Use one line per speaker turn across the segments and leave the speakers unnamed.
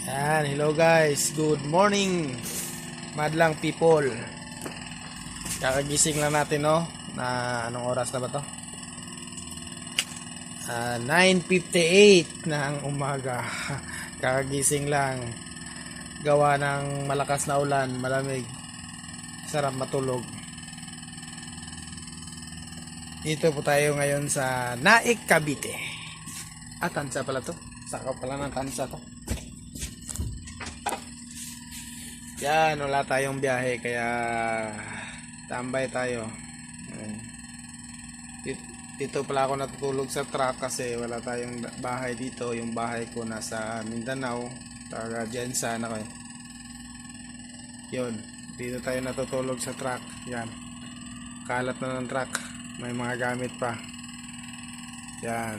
Yan, hello guys, good morning madlang people. Kakagising lang natin, no, na anong oras na ba to? 9:58 ng umaga. Kakagising lang, gawa ng malakas na ulan, malamig, sarap matulog. Dito po tayo ngayon sa Naik, Cavite. Tansa pala to, saka pala ng Tansa to. Yan, wala tayong biyahe kaya tambay tayo. Dito pala ako natutulog sa truck kasi wala tayong bahay dito. Yung bahay ko nasa Mindanao, taga Jensan ako. Yun, dito tayo natutulog sa truck. Yan, kalat na ng truck, may mga gamit pa. Yan,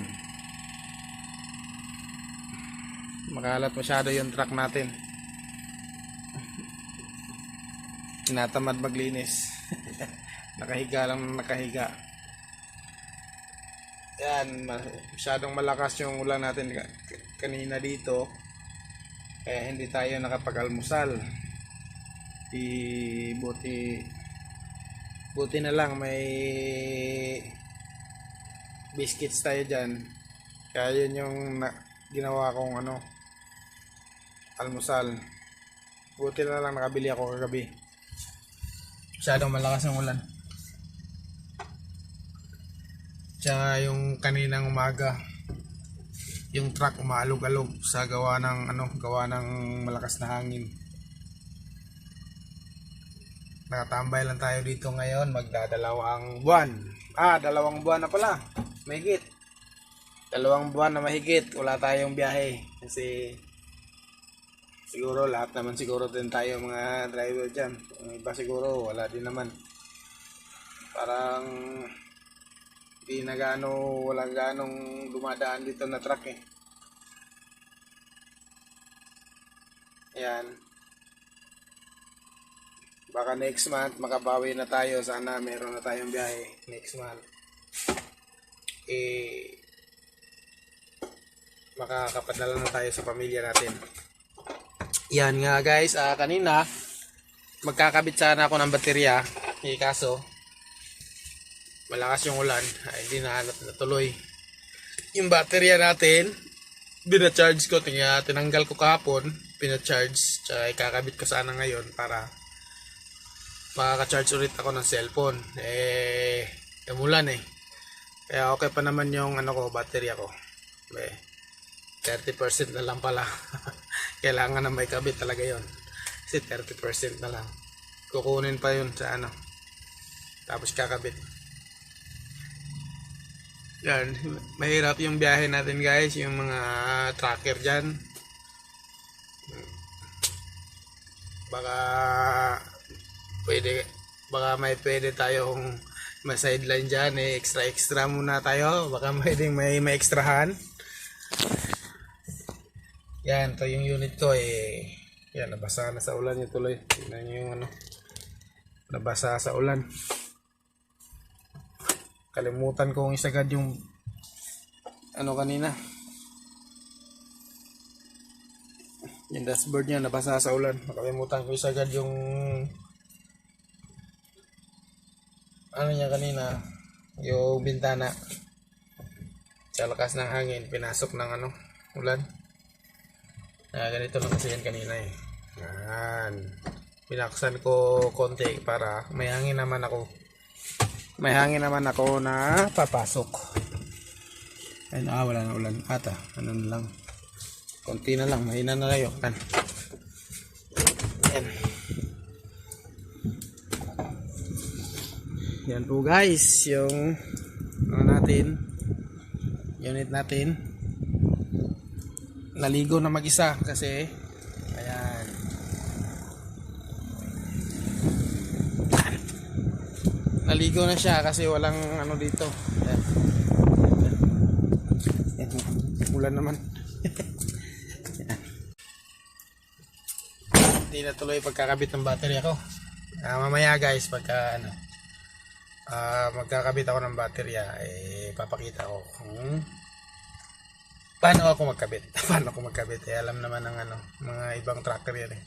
makalat masyado yung truck natin. Tinatamad maglinis. Nakahiga lang, nakahiga. Yan, masyadong malakas yung ulan natin kanina dito, kaya hindi tayo nakapag-almusal. Buti na lang may biscuits tayo dyan, kaya yun yung ginawa kong almusal. Buti na lang nakabili ako kagabi. Masyadong malakas ang ulan. Tsaka yung kaninang umaga, yung truck umaalog-alog sa gawa ng malakas na hangin. Nakatambay lang tayo dito ngayon, magdadalawang buwan. 2 buwan na pala. Mahigit. 2 buwan na mahigit wala tayong biyahe kasi siguro lahat naman siguro din tayo mga driver dyan. Yung iba siguro wala din naman. Parang walang ganong dumadaan dito na truck eh. Ayan. Baka next month makabawi na tayo. Sana meron na tayong biyahe next month. Makakapadala na tayo sa pamilya natin. Yan nga guys, kanina magkakabit sana ako ng baterya, kaso malakas yung ulan, hindi na natuloy. Yung baterya natin, binacharge ko, tinanggal ko kahapon, pinacharge, tsaka ikakabit ko sana ngayon para makaka-charge ulit ako ng cellphone. Yung ulan kaya okay pa naman yung baterya ko. 30% na lang pala. Kailangan na may kabit talaga yon, kasi 30% na lang. Kukunin pa yun sa tapos kakabit. Yan, mahirap yung biyahe natin guys, yung mga tracker dyan. Baka may pwede tayong ma-sideline dyan, extra muna tayo, baka pwedeng may extrahan. Yan, to yung unit ko yan, nabasa na sa ulan yung tuloy. Tingnan nyo yung nabasa sa ulan. Kalimutan kong isagad yung kanina. Yung dashboard niya nabasa sa ulan. Nakalimutan ko isagad yung niya kanina, yung bintana. Sa lakas ng hangin, pinasok ng ulan. Ganito lang kasi yan kanina Yan. Binaksan ko konti para may hangin naman ako. May hangin naman ako na papasok. Ayun, wala na ulan. Ano na lang. Konti na lang. Mahina na lang yun. Yan. Yan po guys. Yung unit natin. Naligo na mag-isa kasi ayan, naligo na siya kasi walang dito. Ayan. Ulan naman. Hindi na tuloy pagkakabit ng battery ako. Mamaya guys, pagka magkakabit ako ng baterya, papakita ko kung Paano ako magkabit? Paano ako magkabit? Eh, alam naman ng ano, mga ibang tracker yan eh.